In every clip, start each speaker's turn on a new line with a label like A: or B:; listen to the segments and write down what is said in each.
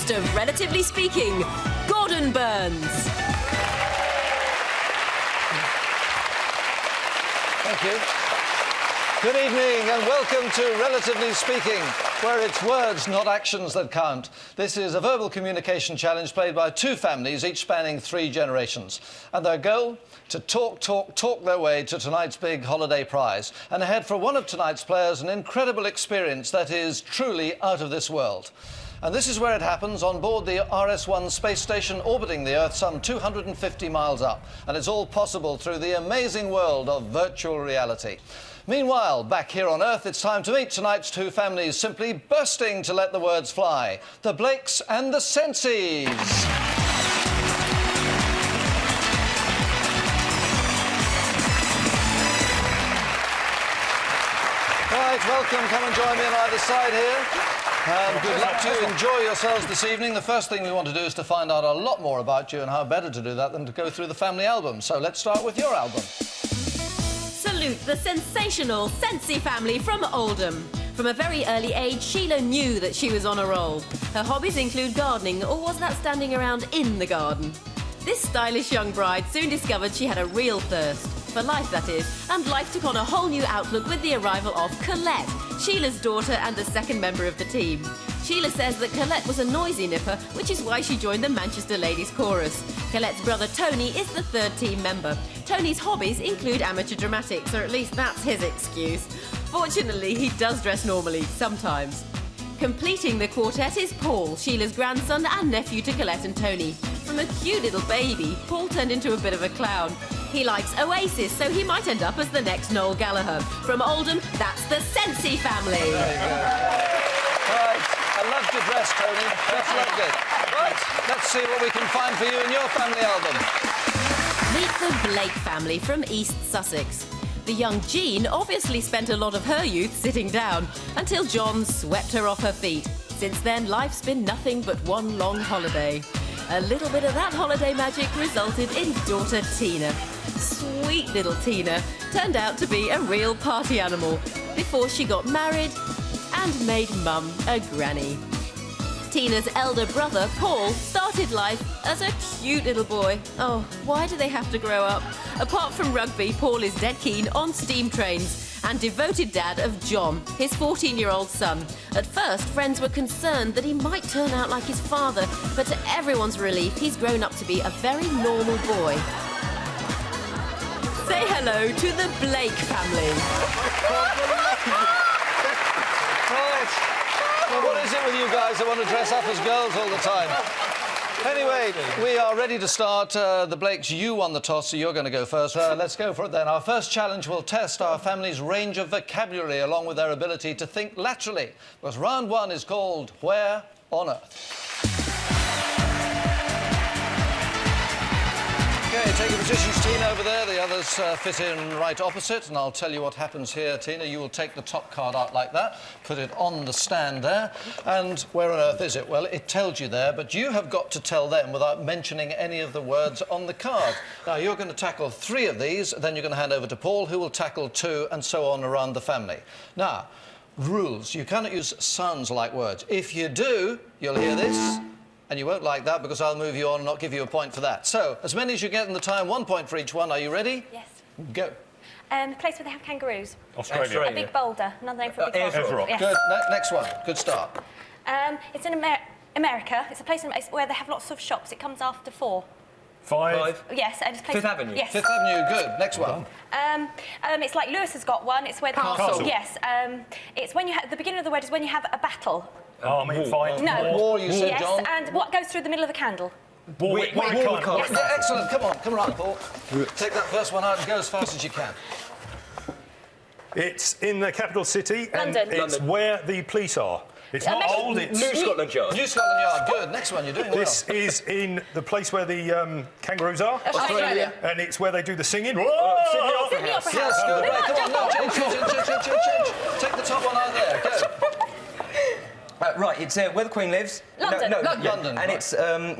A: host of Relatively Speaking, Gordon Burns.
B: Thank you. Good evening and welcome to Relatively Speaking, where it's words, not actions, that count. This is a verbal communication challenge played by two families, each spanning 3 generations. And their goal? To talk their way to tonight's big holiday prize. And ahead for one of tonight's players, an incredible experience that is truly out of this world. And this is where it happens, on board the S1E1 space station orbiting the Earth some 250 miles up. And it's all possible through the amazing world of virtual reality. Meanwhile, back here on Earth, it's time to meet tonight's 2 families, simply bursting to let the words fly. The Blakes and the Sensies. Right, welcome. Come and join me on either side here. And good luck to you. Enjoy yourselves this evening. The first thing we want to do is to find out a lot more about you, and how better to do that than to go through the family album. So let's start with your album.
A: Salute the sensational Sensi family from Oldham. From a very early age, Sheila knew that she was on a roll. Her hobbies include gardening, or was that standing around in the garden? This stylish young bride soon discovered she had a real thirst. For life, that is, and life took on a whole new outlook with the arrival of Colette, Sheila's daughter and the second member of the team. Sheila says that Colette was a noisy nipper, which is why she joined the Manchester Ladies Chorus. Colette's brother Tony is the 3rd team member. Tony's hobbies include amateur dramatics, or at least that's his excuse. Fortunately, he does dress normally, sometimes. Completing the quartet is Paul, Sheila's grandson and nephew to Colette and Tony. From a cute little baby, Paul turned into a bit of a clown. He likes Oasis, so he might end up as the next Noel Gallagher. From Oldham, that's the Sensi family.
B: There you go. Right, I loved your dress, Tony. That's loved it. Right, let's see what we can find for you in your family album.
A: Meet the Blake family from East Sussex. The young Jean obviously spent a lot of her youth sitting down, until John swept her off her feet. Since then, life's been nothing but one long holiday. A little bit of that holiday magic resulted in daughter Tina. Sweet little Tina turned out to be a real party animal before she got married and made mum a granny. Tina's elder brother, Paul, started life as a cute little boy. Oh, why do they have to grow up? Apart from rugby, Paul is dead keen on steam trains and devoted dad of John, his 14-year-old son. At first, friends were concerned that he might turn out like his father, but to everyone's relief, he's grown up to be a very normal boy. Say hello to the Blake family.
B: Right. Well, what is it with you guys that want to dress up as girls all the time? Anyway, we are ready to start. The Blakes, you won the toss, so you're going to go first. Let's go for it then. Our first challenge will test our family's range of vocabulary along with their ability to think laterally. Because round 1 is called Where on Earth? OK, take your positions, Tina, over there. The others fit in right opposite, and I'll tell you what happens here, Tina. You will take the top card out like that, put it on the stand there, and where on earth is it? Well, it tells you there, but you have got to tell them without mentioning any of the words on the card. Now, you're going to tackle 3 of these, then you're going to hand over to Paul, who will tackle 2, and so on around the family. Now, rules. You cannot use sounds-like words. If you do, you'll hear this. And you won't like that because I'll move you on and not give you a point for that. So, as many as you get in the time, 1 point for each one. Are you ready?
C: Yes.
B: Go.
C: The place where they have kangaroos.
D: Australia.
C: A big boulder. Another name for a big boulder.
D: Rock.
C: Yes.
B: Good. Next one. Good start.
C: It's in America. It's a place where they have lots of shops. It comes after 4.
D: 5.
C: Yes. And it's a place
D: 5th Avenue.
C: Yes.
B: 5th Avenue. Good. Next one.
C: It's like Lewis has got one. It's where the
D: Castle.
C: Yes. It's when you have the beginning of the word is when you have a battle.
D: Army, fight.
C: No.
B: War, you said,
C: yes.
B: John.
C: And what goes through the middle of the candle?
D: Warwick.
C: Yes.
B: Yeah, excellent. Come on, Paul. Take that first one out and go as fast as you can.
E: It's in the capital city,
C: London.
E: and it's where the police are. It's not old, it's...
D: New Scotland Yard.
B: New Scotland Yard. Good. Next one. You're doing well.
E: This is in the place where the kangaroos are.
C: Australia.
E: And it's where they do the singing.
D: Sydney Opera
C: Sydney
D: House.
C: Opera House.
B: Yes, good. Right, come on. No, change. Take the top one out there. Go.
F: Right, it's where the Queen lives.
C: London.
B: London.
F: And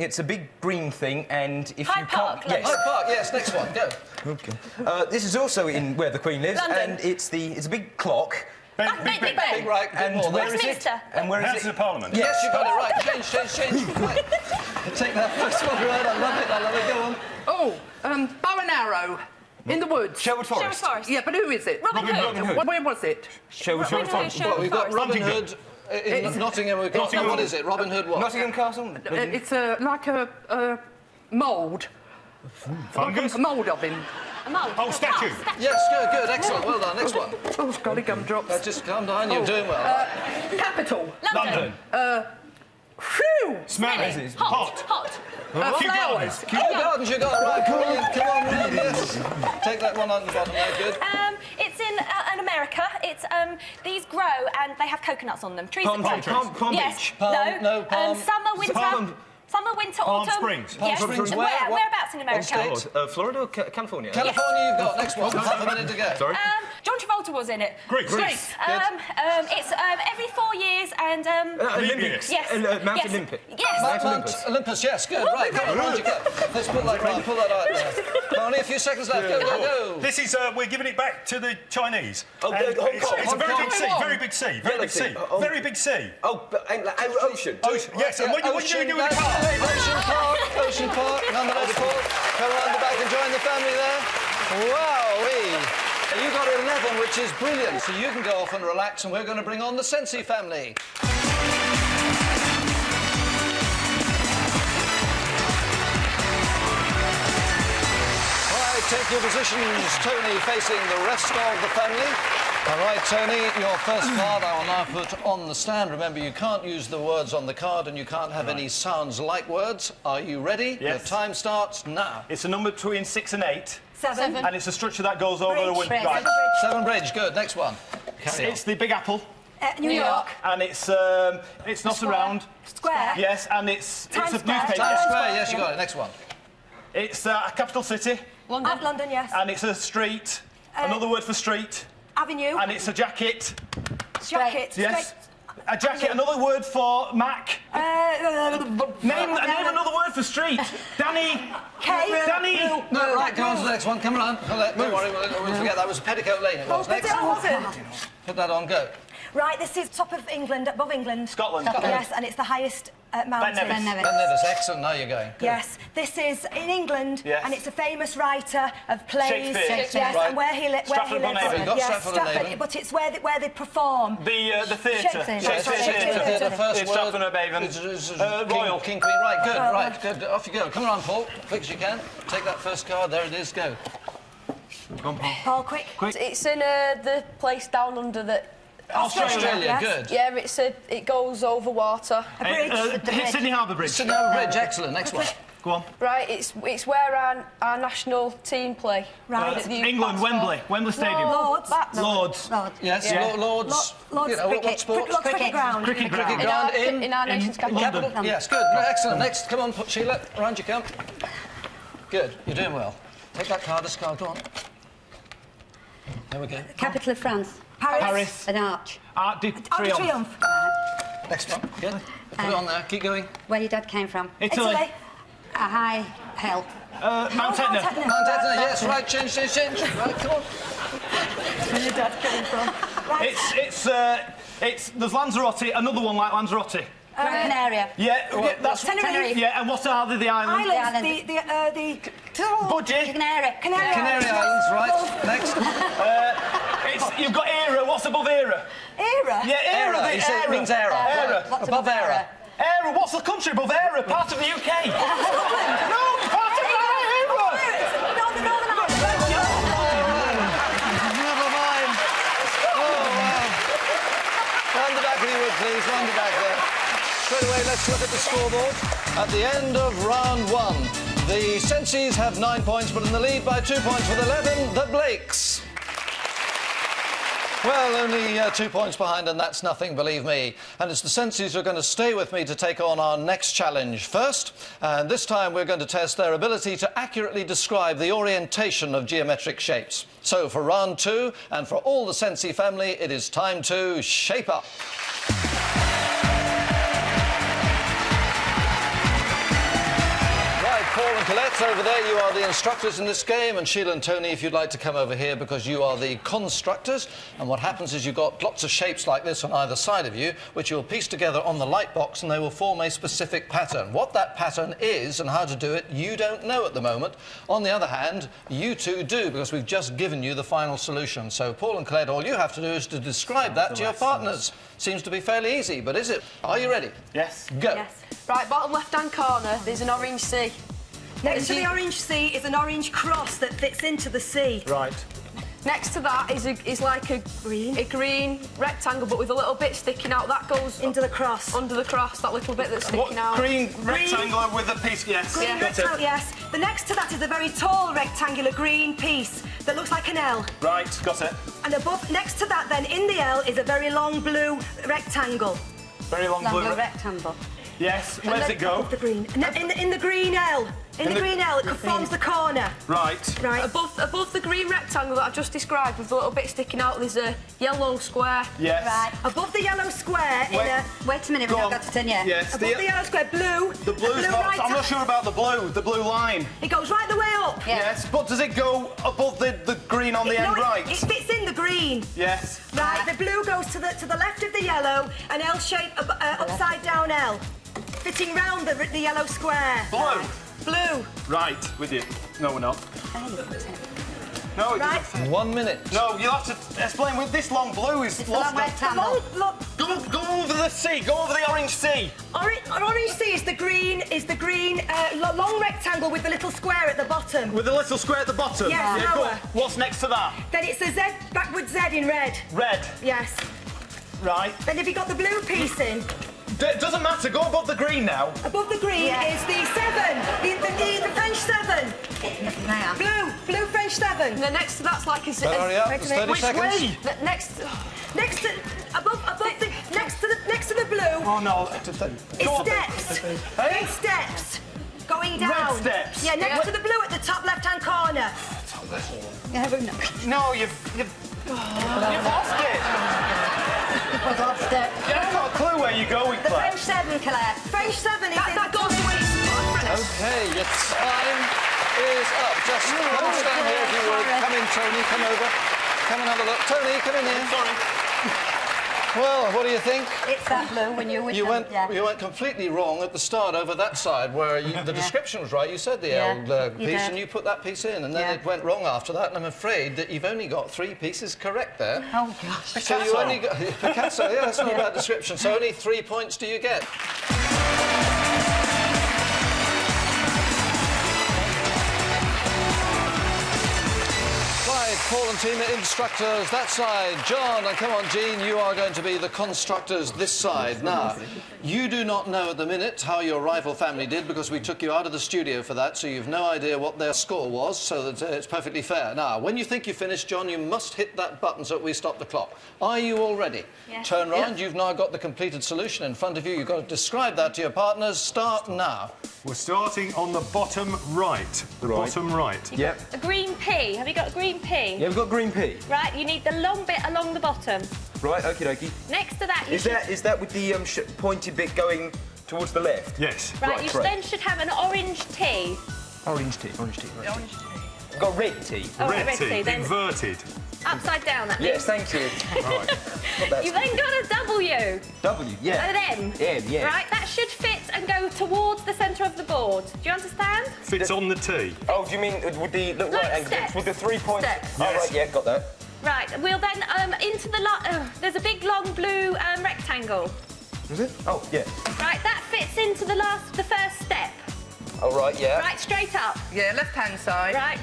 F: it's a big green thing, and if
C: Hyde
F: you
C: Park,
F: can't... Yes.
B: Hyde Park. Yes. Next one. Go.
F: Okay. This is also in where the Queen lives,
C: London.
F: and it's a big clock.
C: Big Ben.
B: Big right. Good
F: And
B: more.
F: where is it?
C: Westminster.
F: And where is
E: Houses
F: it?
E: of Parliament.
B: Yes, you got it right. Change. Right. Take that first one right. I love it. Go on.
G: Oh, bow and arrow. In the woods.
F: Sherwood
C: Sherwood
F: Forest.
C: Forest.
G: Yeah, but who is it?
C: Robin Hood.
G: Where was it?
F: Sherwood
C: Robin
F: Forest.
C: Hood,
B: Well, we've got
C: Forest.
B: Robin Hood in Nottingham. We've got
E: Nottingham.
B: what is it? Robin Hood what?
F: Nottingham Castle.
G: It's like a mould.
E: Fungus.
G: A mould of him.
C: A mould.
E: Oh, statue.
B: Yes, good, excellent. Well done. Next one.
G: Oh, golly gumdrops.
B: Just calm down. You're doing well.
G: Capital.
C: London.
G: Phew!
E: Smelly.
C: Hot.
E: Kew Gardens.
B: Kew Gardens, you got it right. Brilliant. Come on, William. Yes. Take that one on the bottom there. Good.
C: It's in America. It's these grow and they have coconuts on them. Trees
F: Palm
C: that grow.
F: trees. Palm
C: Yes.
F: Beach.
B: Palm- no, palm-
C: Summer, winter.
F: Palm-
C: Winter,
E: Palm
C: autumn.
E: Springs.
B: Palm
C: Yes.
B: Springs.
C: And
B: Where? What-
C: whereabouts in America?
B: what state?
F: Florida or California?
B: California, you've got. Next one. Half a minute to go.
F: Sorry?
C: John Travolta was in it.
E: Greece.
C: It's every 4 years and
F: Olympics.
C: yes.
F: Mount
C: yes.
F: Olympic.
C: Yes.
F: Mount
B: Mount
F: Olympus.
B: Olympus, yes, good. Right, come on, round you go. Let's pull that right there. Only a few seconds left. Go.
E: This is, we're giving it back to the Chinese.
F: Oh,
E: And
F: Hong
E: it's,
F: Kong.
E: it's a
B: Hong
E: very
B: Kong.
E: big sea, very big sea, very big sea,
F: Oh.
E: very big sea.
F: Oh, ocean.
E: Ocean, yes, and what are you doing with the car?
B: Ocean Park, nonetheless, Paul. Come around the back and join the family there. Wowee. You got 11, which is brilliant. So you can go off and relax, and we're going to bring on the Sensi family. Right, take your positions, Tony, facing the rest of the family. All right, Tony, your first card I will now put on the stand. Remember, you can't use the words on the card and you can't have any sounds like words. Are you ready?
E: Yes.
B: Your time starts now.
E: It's a number between 6 and 8,
C: Seven.
E: and it's a structure that goes over the window. Right.
B: 7 Bridge, good. Next one. Carry on.
E: It's the Big Apple,
C: New York.
E: and it's not around.
C: Square.
E: Yes, and it's a
C: Times Square.
E: newspaper.
B: Times Square, yes, you got it. Next one.
E: It's a capital city,
C: London, yes.
E: and it's a street. Another word for street,
C: Avenue.
E: and it's a jacket.
C: Jacket.
E: Yes. A jacket. Another word for Mac. Name another word for street. Danny. Danny.
B: No, right, go on to the next one. Come around. Don't worry, we'll forget that was Petticoat Lane. It was. Next. Put that on, go.
H: Right, this is top of England, above England.
E: Scotland.
H: Yes, and it's the highest mountain.
E: Ben Nevis.
B: Ben Nevis, excellent. Now you're going. Good.
H: Yes, this is in England,
E: Yes.
H: and it's a famous writer of plays.
E: Shakespeare.
H: Yes,
B: Right.
H: and where he lives.
E: Stratford-upon-Avon.
B: You've got
H: Yes,
B: Stratford-upon-Avon.
H: but it's where they perform.
E: The theatre.
H: Shakespeare.
E: Shakespeare
B: The first
E: It's
B: word.
E: Stratford-upon-Avon.
B: Royal. King, Queen. Right, good, right, good. Off you go. Come on, Paul. Quick as you can. Take that first card. There it is. Go.
H: Paul, quick.
I: It's in the place down under the.
B: Australia,
H: yes.
B: good.
I: Yeah, it goes over water.
H: A bridge.
E: Sydney Harbour Bridge.
B: Sydney Harbour Bridge, excellent. Next one.
E: Go on.
I: Right, it's where our national team play.
H: Right.
I: The
E: England,
I: Wembley.
E: Wembley Stadium.
H: Lords.
E: Lords.
B: Yes,
E: Yeah.
B: Lords.
H: Lords
B: You know, what
H: cricket.
B: sport?
H: Lords cricket ground.
E: Cricket ground.
B: Cricket ground
I: In our nation's capital.
B: Capital. Yes, good. Excellent. Next, come on, Sheila. Round you come. Good. You're doing well. Take that card, this card. Go on. There we go.
J: Capital of France.
E: Paris.
J: An arch.
E: Arc de
H: Arc de
E: Triomphe.
H: Triomphe.
B: Next one. Good. Put it on there. Keep going.
J: Where your dad came from.
E: Italy.
J: A high hill.
E: Mount Etna.
B: Mount Etna, yes, right. Change. Right, come on.
H: Where your dad coming from. Right.
E: There's Lanzarote, another one like Lanzarote.
J: Gran Canaria.
E: Yeah, that's
H: Tenerife.
E: Yeah, and what are the islands?
H: Islands. The
E: Budgie.
J: Canary.
B: Canary Islands, right. Next.
E: You've got Era. What's above Era?
H: Era.
E: Yeah, Era.
B: He said it means Era.
E: Era.
J: What's
B: Above Era.
E: Era. What's the country above Era? Part of the UK. No, part of Era.
H: Northern Ireland.
B: Never mind. Oh, wow. Round the back of you would, please. Round the back there. Straight away, let's look at the scoreboard. At the end of round 1, the Sensies have 9 points, but in the lead by 2 points with 11, the Blakes. Well, only 2 points behind, and that's nothing, believe me. And it's the Sensies who are going to stay with me to take on our next challenge first. And this time we're going to test their ability to accurately describe the orientation of geometric shapes. So for round 2, and for all the Sensi family, it is time to shape up. Paul and Colette, over there, you are the instructors in this game, and Sheila and Tony, if you'd like to come over here, because you are the constructors. And what happens is you've got lots of shapes like this on either side of you, which you'll piece together on the light box, and they will form a specific pattern. What that pattern is and how to do it, you don't know at the moment. On the other hand, you two do, because we've just given you the final solution. So, Paul and Colette, all you have to do is to describe that to your partners. Seems to be fairly easy, but is it? Are you ready?
E: Yes.
B: Go.
C: Yes.
I: Right, bottom left-hand corner, there's an orange C.
H: Next to the orange C is an orange cross that fits into the C.
E: Right.
I: Next to that is like a green rectangle, but with a little bit sticking out. That goes
H: Into the cross.
I: under the cross, that little bit that's sticking out.
E: Green rectangle with a piece, yes.
H: Green
E: Got
H: rectangle,
E: it.
H: yes. The next to that is a very tall rectangular green piece that looks like an L.
E: Right, got it.
H: And above, next to that, then, in the L, is a very long blue rectangle.
E: Very long
J: Longer
E: blue.
J: rectangle.
E: Yes, where's it go?
H: Of the green. In the green L. In the green L, it forms the corner.
E: Right.
H: Right.
I: Above the green rectangle that I've just described, with the little bit sticking out, there's a yellow square.
E: Yes.
J: Right.
H: Above the yellow square,
E: Wait.
J: Wait a minute,
E: Go
J: we've
E: on.
J: not got to turn yet.
E: Yes.
H: above the yellow square, blue.
E: The blue's
H: blue
E: not.
H: right
E: I'm not sure about the blue line.
H: It goes right the way up.
J: Yeah.
E: Yes, but does it go above the green on the
H: No,
E: end
H: it-
E: right?
H: It fits in the green.
E: Yes.
H: Right, the blue goes to the left of the yellow, an L shape, upside down L, fitting round the yellow square.
E: Blue.
H: Blue.
E: Right, with you. No, we're not. No, it
H: Right.
E: doesn't fit.
B: 1 minute.
E: No, you'll have to explain with this long blue is
J: It's a long
E: lost.
J: rectangle.
H: Look,
E: Go over the C. Go over the orange C.
H: orange C is the green long rectangle with the little square at the bottom.
E: With the little square at the bottom.
H: Yes,
E: go
H: lower.
E: on. What's next to that?
H: Then it's a Z, backward Z in red.
E: Red.
H: Yes.
E: Right.
H: Then have you got the blue piece in?
E: Doesn't matter. Go above the green now.
H: Above the green is the 7, the French 7.
J: There.
H: Blue French 7.
I: And then next to that's like a...
B: Better hurry up. It's 30
E: Which
B: seconds.
E: way?
I: Next...
H: Next to the blue
E: Oh no.
H: is steps.
E: Hey?
H: Steps. Going down.
E: Red steps.
H: Yeah, next to the blue at the top left-hand corner.
J: Yeah, we've not.
E: No, you've lost it.
J: We've lost it.
E: I've got a clue where you're going,
J: The
E: Claire.
J: French 7, Claire.
H: French 7 is
I: That goes away.
B: Okay, your time is up. Just come stand here if you would. Come in, Tony. Come over. Come and have a look. Tony, come in here.
E: Sorry.
B: Well, what do you think?
J: It's that blue when you...
B: You went
J: Yeah.
B: completely wrong at the start over that side where the description was right. You said the
J: Yeah,
B: L
J: you
B: piece
J: did.
B: and you put that piece in, and then
J: Yeah.
B: it went wrong after that. And I'm afraid that you've only got 3 pieces correct there.
J: Oh, gosh.
B: So you only got Picasso. Yeah, that's not a bad description. So only 3 points do you get. Right, Paul and Tina, instructors that side. John, and come on, Jean, you are going to be the constructors this side. Now, you do not know at the minute how your rival family did because we took you out of the studio for that, so you've no idea what their score was, so that it's perfectly fair. Now, when you think you've finished, John, you must hit that button so that we stop the clock. Are you all ready?
C: Yes.
B: Turn round. You've now got the completed solution in front of you. You've got to describe that to your partners. Start now.
D: We're starting on the bottom right. The bottom right.
F: Yep.
C: A green pea. Have you got a green pea?
F: Yeah, we've got green pea.
C: Right, you need the long bit along the bottom.
F: Right, okie dokie.
C: Next to that, you
F: Is that with the pointed bit going towards the left?
D: Yes.
C: right, you
F: right.
C: then should have an orange tea.
F: Orange tea, right. We've got red tea.
C: Oh,
D: Red
C: red
D: tea,
C: tea, then
D: inverted.
C: upside down. That
F: Yes,
C: means.
F: thank you. Got that.
C: You've then got a W,
F: W, yeah.
C: an M.
F: M, yeah.
C: Right, that should fit and go towards the centre of the board. Do you understand?
D: Fits on the T.
F: Oh, do you mean with the look
C: Like
F: right angle?
C: steps.
F: With the 3 points?
C: Steps.
F: Oh,
D: Yes.
F: right, yeah, got that.
C: Right, we'll then into the there's a big long blue rectangle.
F: Is it? Oh, yeah.
C: Right, that fits into the first step.
F: Oh, right, yeah.
C: Right, straight up.
G: Yeah, left-hand side.
C: Right.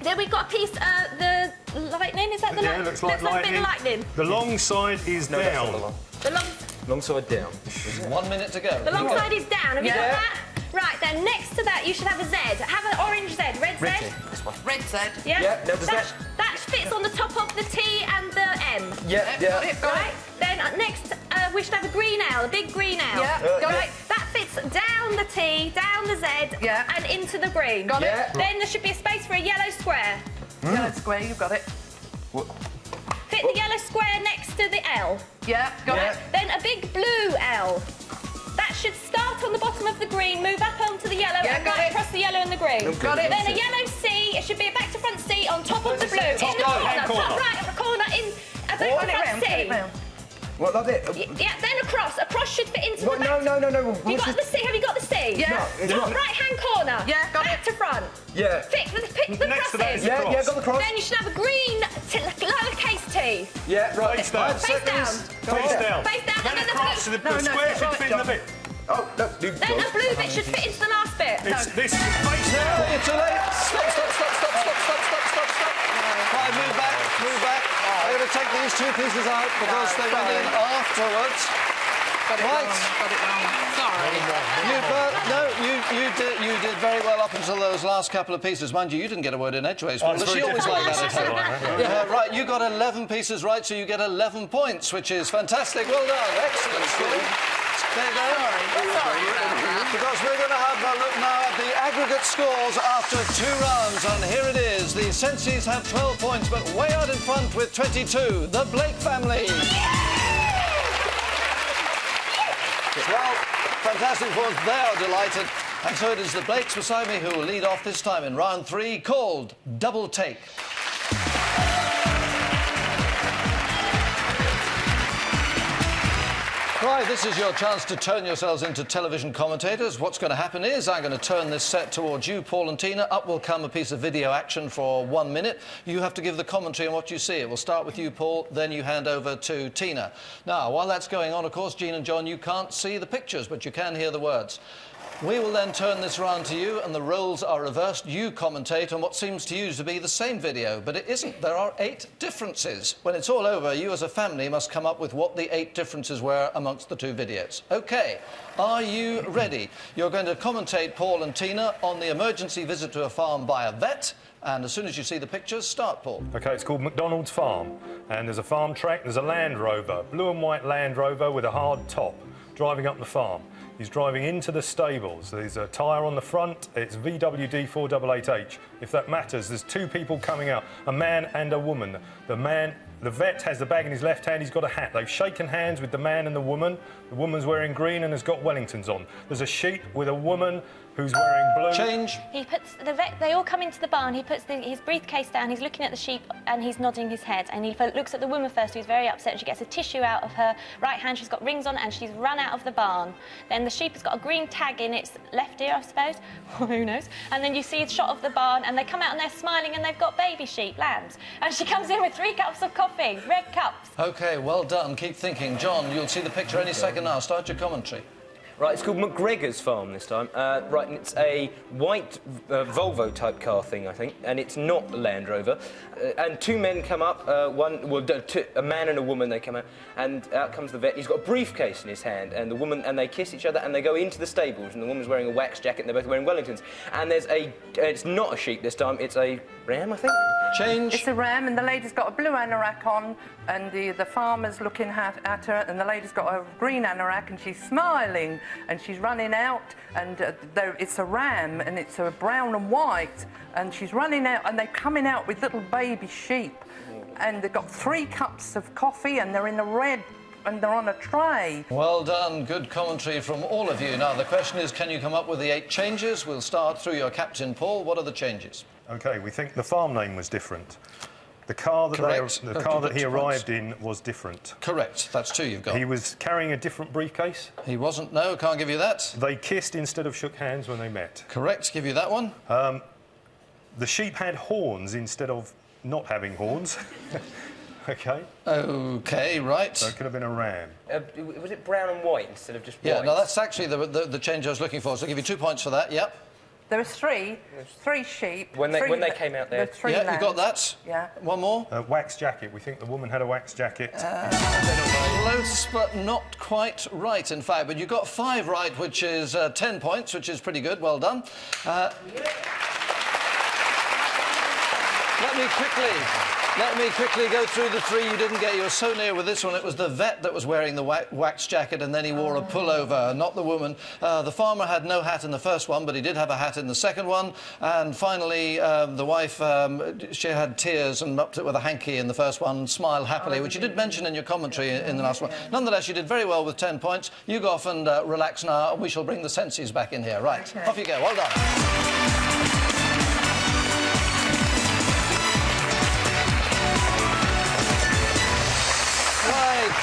C: Then we've got a piece, the lightning, is that the
D: Yeah,
C: lightning?
D: looks like
C: a bit of lightning.
D: The long side is
F: No, that's not the
D: down.
F: long.
C: The long,
F: Long side down.
B: 1 minute to go.
C: the long side is down. Have you got
F: Yeah.
C: that? Right, then next to that you should have a Z. Have an orange Z, red
F: Red
C: Z.
F: tea. This one.
G: Red side.
C: Yeah?
F: Yeah, now does that-
C: That fits on the top of the T and the M.
F: Yeah, yeah.
C: Right? Then next we should have a green L, a big green L.
G: Yeah,
F: got
C: Right, that fits down the T, down the Z,
G: Yeah.
C: and into the green.
G: Got
F: Yeah.
G: it.
C: Then there should be a space for a yellow square.
G: Yellow square, you've got it.
F: What?
C: Fit the yellow square next to the L.
G: Yeah, got
F: Yeah.
G: it.
C: Then a big blue L. That should start on the bottom of the green, move up onto the yellow,
G: Yeah,
C: and
G: got
C: right
G: it.
C: across the yellow and the green.
G: Got it.
C: Then a yellow C, it should be a back to front C on top of the blue. In the
D: hand
C: corner,
D: corner.
C: top right corner, in a back to front C.
F: What, like it?
C: Yeah, then across. Across should fit into
F: What?
C: the back.
F: No.
C: You got the C, have you got the C?
G: Yeah.
C: Top right-hand corner.
G: Yeah, got
C: back
G: it.
C: to front.
F: Yeah.
C: Pick the
D: Next to that is
C: crosses.
D: the cross.
F: Yeah, got the cross.
C: Then you should have a green lowercase T.
F: Yeah, right.
D: Face down.
C: Face down.
D: Face down.
C: Face down,
D: Then
C: and then the
D: across,
C: blue.
D: the square should fit in the bit.
F: Oh, no.
C: Then the blue bit should fit into the last bit.
D: It's this face down.
B: You're too late. Stop. Right, move back. I'm going to take these two pieces out because they went in afterwards.
G: Got it
B: Right.
G: wrong. Got it wrong. Sorry.
B: You did very well up until those last couple of pieces. Mind you, you didn't get a word in edgeways.
D: Oh, it's
B: She
D: very
B: always like
D: difficult.
B: that at home. Right, you got 11 pieces right, so you get 11 points, which is fantastic. Well done. Excellent. There you go. Because we're going to have a look now at the aggregate scores after 2 rounds. And here it is. The Sensies have 12 points, but way out in front with 22. The Blake family. Well, fantastic performance. They are delighted. And so it is the Blakes beside me who will lead off this time in round 3, called Double Take. Right, this is your chance to turn yourselves into television commentators. What's going to happen is I'm going to turn this set towards you, Paul and Tina. Up will come a piece of video action for 1 minute. You have to give the commentary on what you see. It will start with you, Paul, then you hand over to Tina. Now, while that's going on, of course, Jean and John, you can't see the pictures, but you can hear the words. We will then turn this round to you, and the roles are reversed. You commentate on what seems to you to be the same video, but it isn't. There are 8 differences. When it's all over, you as a family must come up with what the 8 differences were amongst the 2 videos. OK, are you ready? You're going to commentate, Paul and Tina, on the emergency visit to a farm by a vet. And as soon as you see the pictures, start, Paul.
D: OK, it's called McDonald's Farm. And there's a farm track, there's a Land Rover, blue and white Land Rover with a hard top, driving up the farm. He's driving into the stables. There's a tyre on the front. It's VWD 488H. If that matters, there's 2 people coming out, a man and a woman. The vet has the bag in his left hand. He's got a hat. They've shaken hands with the man and the woman. The woman's wearing green and has got Wellingtons on. There's a sheep with a woman who's wearing blue.
B: Change.
C: He puts the vet. They all come into the barn. He puts his briefcase down. He's looking at the sheep and he's nodding his head. And he looks at the woman first, who's very upset. And she gets a tissue out of her right hand. She's got rings on and she's run out of the barn. Then the sheep has got a green tag in its left ear, I suppose. Who knows? And then you see a shot of the barn, and they come out and they're smiling, and they've got baby sheep, lambs. And she comes in with 3 cups of coffee, red cups.
B: OK, well done. Keep thinking. John, you'll see the picture any second now. Start your commentary.
F: Right, it's called McGregor's Farm this time. Right, and it's a white Volvo-type car thing, I think, and it's not a Land Rover. And 2 men come up, a man and a woman, they come out, and out comes the vet. He's got a briefcase in his hand, and the woman, and they kiss each other, and they go into the stables, and the woman's wearing a wax jacket, and they're both wearing Wellingtons. And there's it's not a sheep this time, it's a ram, I think.
B: Change.
G: It's a ram, and the lady's got a blue anorak on, and the farmer's looking at her, and the lady's got a green anorak, and she's smiling, and she's running out, and it's a ram, and it's a brown and white, and she's running out, and they're coming out with little baby sheep, and they've got 3 cups of coffee, and they're in the red, and they're on a tray.
B: Well done. Good commentary from all of you. Now, the question is, can you come up with the 8 changes? We'll start through your captain, Paul. What are the changes?
D: OK, we think the farm name was different. The car that he arrived in was different.
B: Correct. That's 2 you've got.
D: He was carrying a different briefcase.
B: He wasn't. No, can't give you that.
D: They kissed instead of shook hands when they met.
B: Correct. Give you that one.
D: The sheep had horns instead of not having horns. OK.
B: OK, right.
D: So it could have been a ram.
F: Was it brown and white instead of just white?
B: Yeah, no, that's actually the change I was looking for, so I'll give you 2 points for that. Yep.
G: There was 3 sheep.
F: When they came out there.
G: 3
B: Yeah,
G: lambs.
B: you got that.
G: Yeah.
B: One more.
D: Wax jacket. We think the woman had a wax jacket.
B: Close, but not quite right, in fact. But you got 5 right, which is 10 points, which is pretty good. Well done. Let me quickly go through the 3 you didn't get. You were so near with this one. It was the vet that was wearing the wax jacket, and then he wore a pullover, not the woman. The farmer had no hat in the first one, but he did have a hat in the second one. And finally, the wife, she had tears and mopped it with a hanky in the first one, smiled happily, which you did mention in your commentary in the last one. Nonetheless, you did very well with 10 points. You go off and relax now, and we shall bring the senses back in here. Right, off you go. Well done.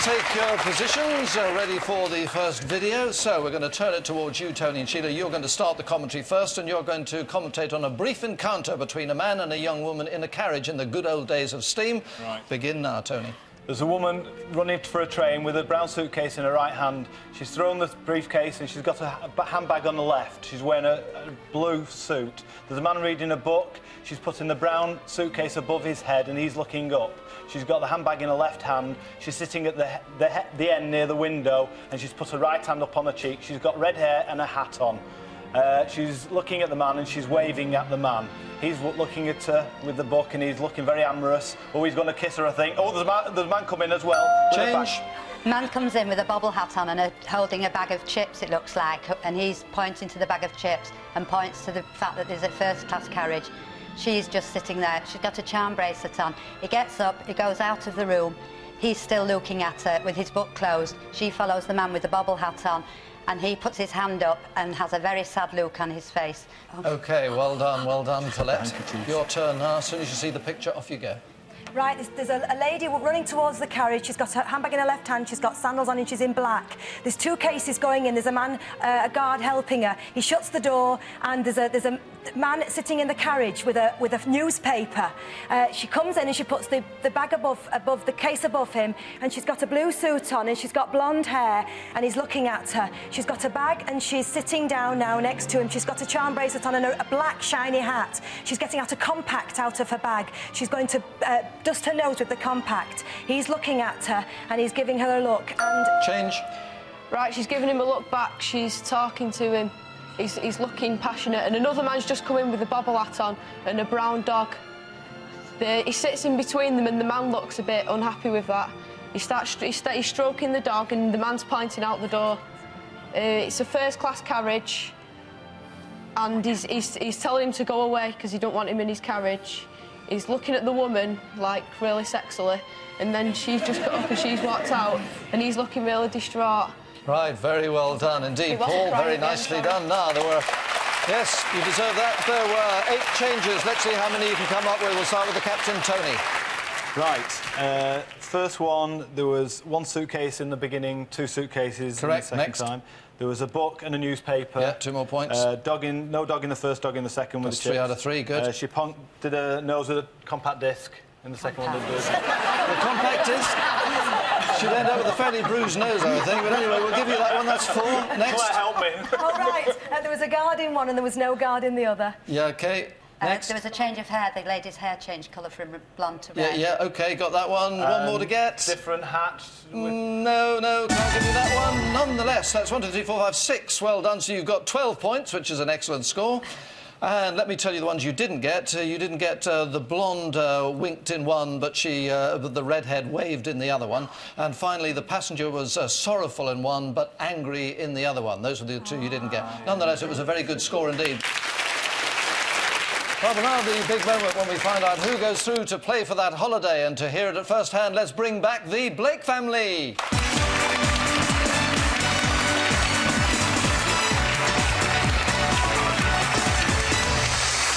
B: take your positions, ready for the first video. So we're going to turn it towards you, Tony and Sheila. You're going to start the commentary first, and you're going to commentate on a brief encounter between a man and a young woman in a carriage in the good old days of steam.
E: Right.
B: Begin now, Tony.
E: There's a woman running for a train with a brown suitcase in her right hand. She's thrown the briefcase and she's got a handbag on the left. She's wearing a blue suit. There's a man reading a book. She's putting the brown suitcase above his head and he's looking up. She's got the handbag in her left hand. She's sitting at the end near the window and she's put her right hand up on her cheek. She's got red hair and a hat on. She's looking at the man and she's waving at the man. He's looking at her with the book and he's looking very amorous. Oh, he's going to kiss her, I think. Oh, there's a man coming as well.
B: Change.
J: Man comes in with a bobble hat on and holding a bag of chips, it looks like, and he's pointing to the bag of chips and points to the fact that there's a first-class carriage. She's just sitting there. She's got a charm bracelet on. He gets up, he goes out of the room. He's still looking at her with his book closed. She follows the man with the bobble hat on, and he puts his hand up and has a very sad look on his face.
B: OK, well done, Colette. Your turn now. As soon as you see the picture, off you go.
H: Right, there's a lady running towards the carriage. She's got her handbag in her left hand. She's got sandals on and she's in black. There's two cases going in. There's a man, a guard helping her. He shuts the door and there's a man sitting in the carriage with a newspaper. She comes in and she puts the bag above the case above him, and she's got a blue suit on and she's got blonde hair and he's looking at her. She's got a bag and she's sitting down now next to him. She's got a charm bracelet on and a black shiny hat. She's getting out a compact out of her bag. She's going to dust her nose with the compact. He's looking at her and he's giving her a look and...
B: Change.
I: Right, she's giving him a look back. She's talking to him. He's looking passionate, and another man's just come in with a bobble hat on and a brown dog. He sits in between them and the man looks a bit unhappy with that. He's stroking the dog and the man's pointing out the door. It's a first-class carriage and he's telling him to go away because he don't want him in his carriage. He's looking at the woman, like, really sexily, and then she's just got up and she's walked out, and he's looking really distraught.
B: Right, very well done indeed, Paul. Very nicely done. Now, there were... Yes, you deserve that. There were 8 changes. Let's see how many you can come up with. We'll start with the captain, Tony.
E: Right. First one, there was one suitcase in the beginning, 2 suitcases.
B: Correct.
E: In the second time. There was a book and a newspaper.
B: Yeah, 2 more points.
E: No dog in the first, dog in the second.
B: That's
E: with the
B: 3 out of 3, good.
E: She did a nose with a compact disc in the second one.
B: The compact disc? She'd end up with a fairly bruised nose, I would think. But anyway, we'll give you that one. That's 4. Next.
E: Claire, help me.
H: All right, there was a guard in one and there was no guard in the other.
B: Yeah, OK. Next.
J: There was a change of hair. The lady's hair changed colour from blonde to red.
B: Yeah, OK, got that one. One more to get.
E: Different hat.
B: No, can't give you that one. Nonetheless, that's 1, 2, 3, 4, 5, 6. Well done. So you've got 12 points, which is an excellent score. And let me tell you the ones you didn't get. You didn't get the blonde winked in one, but the redhead waved in the other one. And finally, the passenger was sorrowful in one, but angry in the other one. Those were the 2 you didn't get. Nonetheless, it was a very good score indeed. Well, but now the big moment when we find out who goes through to play for that holiday, and to hear it at first hand, let's bring back the Blake family.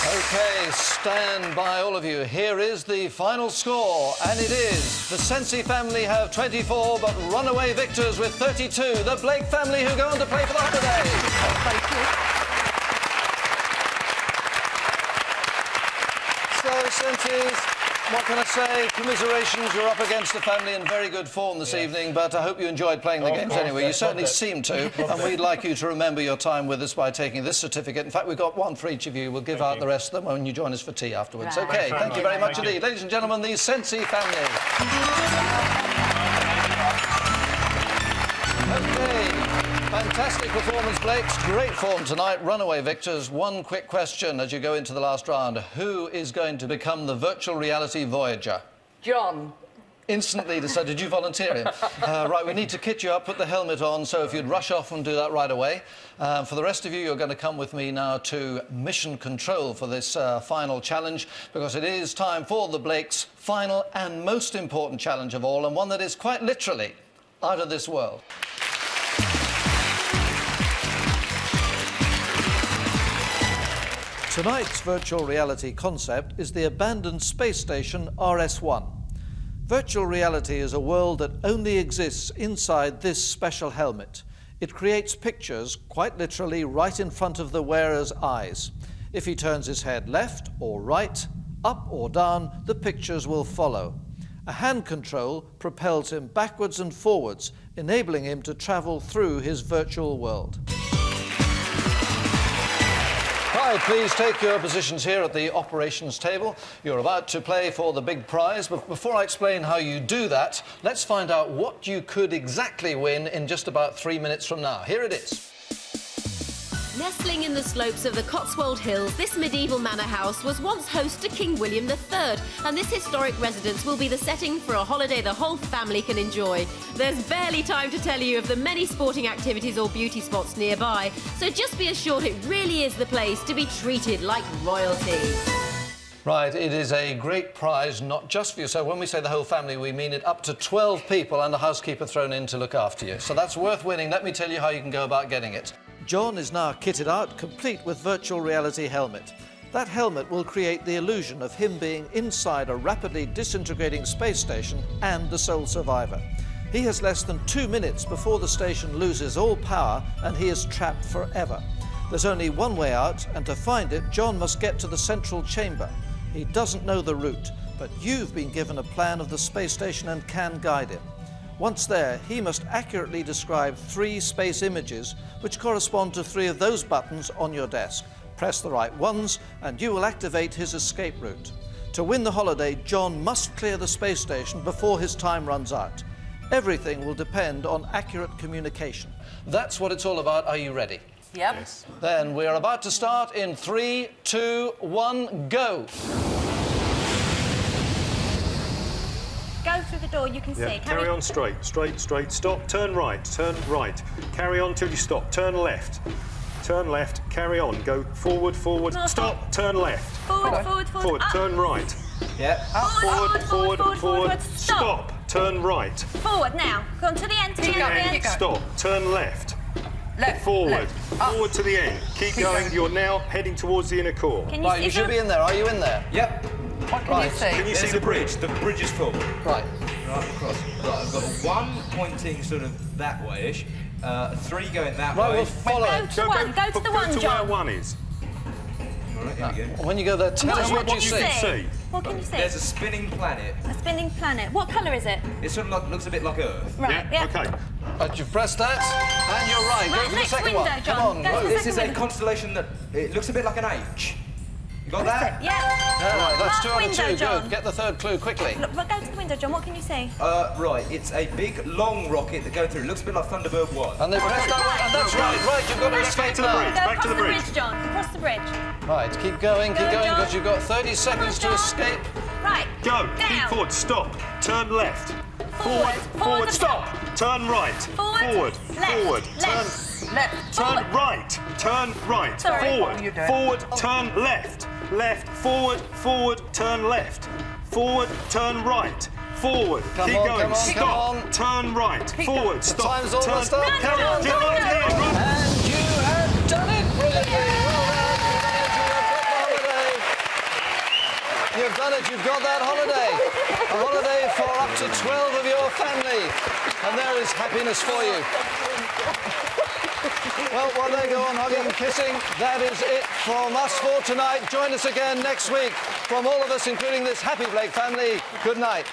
B: OK, stand by, all of you. Here is the final score, and it is the Sensi family have 24, but runaway victors with 32. The Blake family who go on to play for the holiday. Thank you. So, Sensis, what can I say? Commiserations, you're up against a family in very good form this evening, but I hope you enjoyed playing the games anyway. You certainly seem to, and we'd like you to remember your time with us by taking this certificate. In fact, we've got one for each of you. We'll give out the rest of them when you join us for tea afterwards.
J: Right.
B: OK, thank you very much indeed. Ladies and gentlemen, the Sensi family. OK, fantastic performance, Blakes. Great form tonight. Runaway victors. One quick question as you go into the last round. Who is going to become the virtual reality Voyager?
H: John.
B: Instantly decided. Did you volunteer him? Right, we need to kit you up, put the helmet on, so if you'd rush off and do that right away. For the rest of you, you're going to come with me now to Mission Control for this final challenge, because it is time for the Blakes' final and most important challenge of all, and one that is quite literally out of this world. Tonight's virtual reality concept is the abandoned space station RS1. Virtual reality is a world that only exists inside this special helmet. It creates pictures, quite literally, right in front of the wearer's eyes. If he turns his head left or right, up or down, the pictures will follow. A hand control propels him backwards and forwards, enabling him to travel through his virtual world. Hi, please take your positions here at the operations table. You're about to play for the big prize, but before I explain how you do that, let's find out what you could exactly win in just about 3 minutes from now. Here it is.
A: Nestling in the slopes of the Cotswold Hills, this medieval manor house was once host to King William III, and this historic residence will be the setting for a holiday the whole family can enjoy. There's barely time to tell you of the many sporting activities or beauty spots nearby, so just be assured it really is the place to be treated like royalty.
B: Right, it is a great prize, not just for you. So when we say the whole family, we mean it, up to 12 people and a housekeeper thrown in to look after you. So that's worth winning. Let me tell you how you can go about getting it. John is now kitted out, complete with virtual reality helmet. That helmet will create the illusion of him being inside a rapidly disintegrating space station and the sole survivor. He has less than 2 minutes before the station loses all power and he is trapped forever. There's only one way out, and to find it, John must get to the central chamber. He doesn't know the route, but you've been given a plan of the space station and can guide him. Once there, he must accurately describe 3 space images which correspond to 3 of those buttons on your desk. Press the right ones and you will activate his escape route. To win the holiday, John must clear the space station before his time runs out. Everything will depend on accurate communication. That's what it's all about. Are you ready?
G: Yep. Yes.
B: Then we're about to start in 3, 2, 1, go!
C: Go through the door, you can see.
D: Carry on straight, stop, turn right, carry on till you stop, turn left, carry on, go forward, stop, turn left,
C: Forward,
D: turn right, forward, stop, turn right,
C: forward now, go on to the end,
D: stop, turn left, forward to the end, keep going, you're now heading towards the inner core.
B: Right, you should be in there, are you in there?
F: Yep.
G: What can you see?
F: Can you see the bridge? The bridge is full.
B: Right.
F: Right across. Right, I've got 1 pointing sort of that way-ish, 3 going that
B: Right,
F: way.
B: we'll follow it.
C: Go to the one,
D: Go to
C: John.
D: where 1 is.
F: All right, here we go.
B: When you go there, tell us what you see.
C: What can you see?
F: There's a spinning planet.
C: A spinning planet. What colour is it?
F: It sort of looks a bit like Earth.
C: Right, yeah.
D: Okay.
B: Right, you've pressed that, and you're right. Go for the
C: next
B: second
C: window,
B: one.
C: John.
B: Come on.
C: Go to the
F: This is a
C: window.
F: constellation that it looks a bit like an H. You got that?
C: Yeah.
B: Right, that's 2 out of 2.
C: Window, John.
B: Good. Get the third clue quickly.
C: Look, go to the window, John. What can you see?
F: Right, it's a big, long rocket that goes through. It looks a bit like Thunderbird 1.
B: And they pressed that one, and that's right. Right, you've got to escape now.
D: Back to the bridge.
C: Across the bridge, John. Across the bridge.
B: Right, keep going,
C: John.
B: because you've got 30 seconds to
C: John.
B: escape.
C: Right.
D: Go,
C: Down.
D: keep forward, stop, turn left,
C: Forward,
D: stop, turn right,
C: Forward, left,
D: turn right,
C: Sorry.
D: forward, turn left, forward, turn left, forward, turn right, forward,
B: Come
D: keep
B: on,
D: going,
B: come on,
D: stop,
B: come on.
D: turn right, forward,
B: The
D: stop,
B: time's almost
D: turn,
B: up.
D: carry on,
C: John,
D: get right
C: John.
D: there, run.
B: And you have done it brilliantly. You've done it. You've got that holiday. A holiday for up to 12 of your family. And there is happiness for you. Well, while they go on hugging and kissing, that is it from us for tonight. Join us again next week. From all of us, including this Happy Blake family, good night.